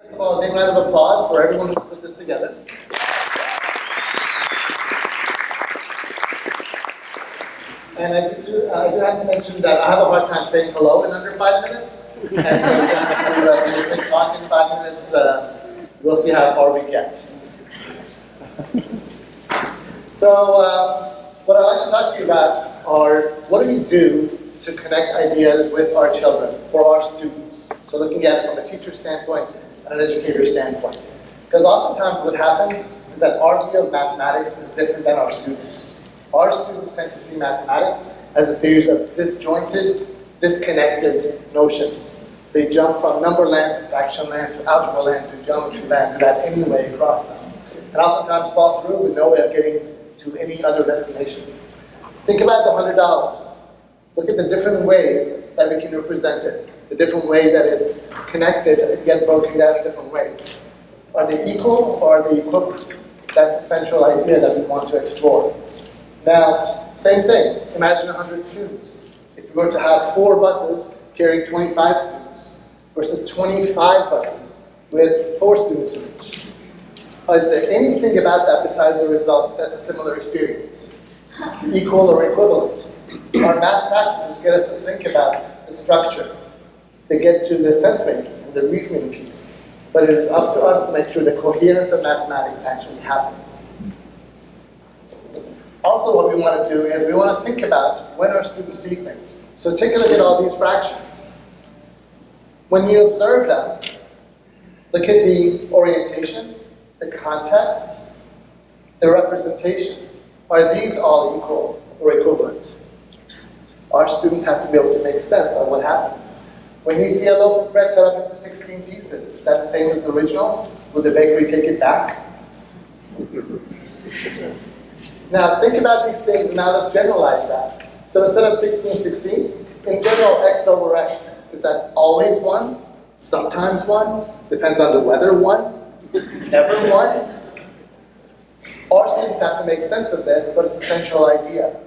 First of all, a big round of applause for everyone who put this together. And I do have to mention that I have a hard time saying hello in under 5 minutes. And so we've been talking 5 minutes. We'll see how far we get. So what I'd like to talk to you about are what do we do to connect ideas with our children, for our students. So looking at it from a teacher standpoint and an educator standpoint. Because oftentimes what happens is that our view of mathematics is different than our students. Our students tend to see mathematics as a series of disjointed, disconnected notions. They jump from number land to fraction land to algebra land to geometry land without any way across them. And oftentimes fall through with no way of getting to any other destination. Think about the $100. Look at the different ways that we can represent it, the different way that it's connected and get broken down in different ways. Are they equal or are they equivalent? That's a central idea that we want to explore. Now, same thing, imagine 100 students. If you were to have 4 buses carrying 25 students versus 25 buses with 4 students in each. Is there anything about that besides the result that's a similar experience? Equal or equivalent? Our math practices get us to think about the structure. They get to the sense making and the reasoning piece. But it is up to us to make sure the coherence of mathematics actually happens. Also, what we want to do is we want to think about when our students see things. So take a look at all these fractions. When you observe them, look at the orientation, the context, the representation. Are these all equal or equivalent? Our students have to be able to make sense of what happens. When you see a loaf of bread cut up into 16 pieces, is that the same as the original? Will the bakery take it back? Now think about these things and now let's generalize that. So instead of 16 16s, in general x over x, is that always 1? Sometimes 1? Depends on the weather 1? Never 1? Our students have to make sense of this, but it's a central idea.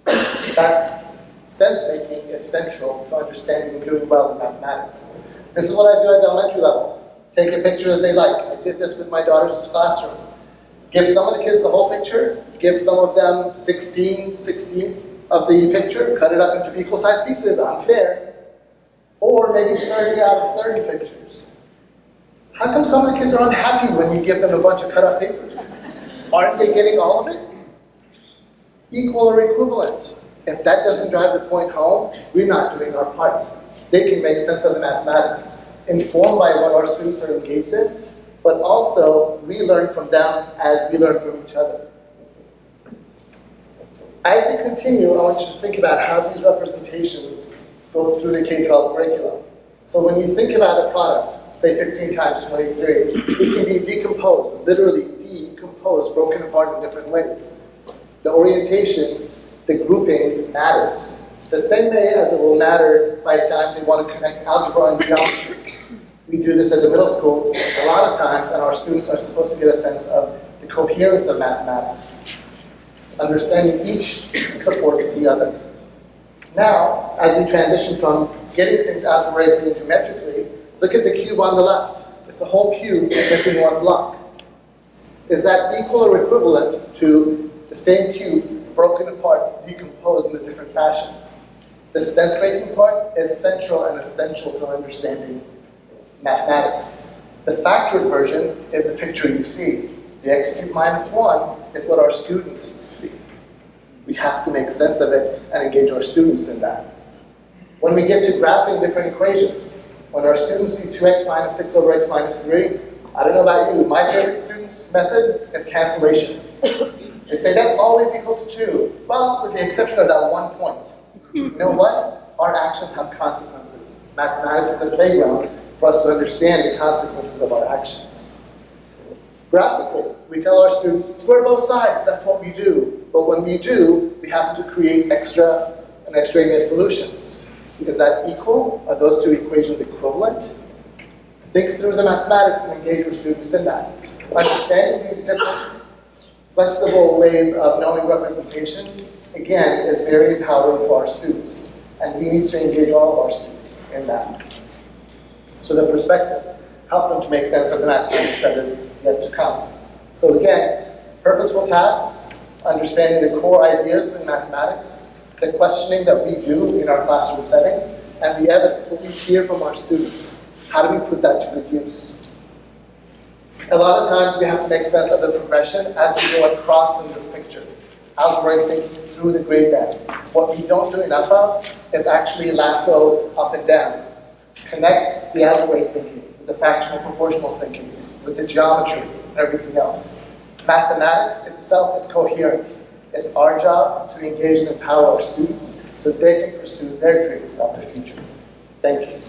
That sense-making is central to understanding and doing well in mathematics. This is what I do at the elementary level. Take a picture that they like. I did this with my daughter's classroom. Give some of the kids the whole picture, give some of them 16 of the picture, cut it up into equal-sized pieces, unfair. Or maybe 30 out of 30 pictures. How come some of the kids are unhappy when you give them a bunch of cut-up papers? Aren't they getting all of it? Equal or equivalent. If that doesn't drive the point home, we're not doing our part. They can make sense of the mathematics, informed by what our students are engaged in, but also we learn from them as we learn from each other. As we continue, I want you to think about how these representations go through the K-12 curriculum. So when you think about a product, say 15 times 23, it can be decomposed, literally decomposed, broken apart in different ways. The orientation, the grouping matters. The same way as it will matter by the time they want to connect algebra and geometry. We do this at the middle school a lot of times, and our students are supposed to get a sense of the coherence of mathematics. Understanding each supports the other. Now, as we transition from getting things algebraically and geometrically, look at the cube on the left. It's a whole cube missing one block. Is that equal or equivalent to the same cube broken apart, decomposed in a different fashion? The sense-making part is central and essential to understanding mathematics. The factored version is the picture you see. The x cubed minus 1 is what our students see. We have to make sense of it and engage our students in that. When we get to graphing different equations, when our students see 2x minus 6 over x minus 3, I don't know about you, my favorite student's method is cancellation. They say that's always equal to 2. Well, with the exception of that one point. You know what? Our actions have consequences. Mathematics is a playground for us to understand the consequences of our actions. Graphically, we tell our students, square both sides, that's what we do. But when we do, we have to create extra and extraneous solutions. Is that equal? Are those two equations equivalent? Think through the mathematics and engage your students in that. Understanding these different flexible ways of knowing representations, again, is very empowering for our students. And we need to engage all of our students in that. So the perspectives. help them to make sense of the mathematics that is yet to come. So again, purposeful tasks, understanding the core ideas in mathematics, the questioning that we do in our classroom setting, and the evidence, what we hear from our students. How do we put that to good use? A lot of times we have to make sense of the progression as we go across in this picture. Algebraic thinking through the grade bands. What we don't do enough of is actually lasso up and down. Connect the algebraic thinking with the fractional proportional thinking, with the geometry and everything else. Mathematics itself is coherent. It's our job to engage and empower our students so they can pursue their dreams of the future. Thank you.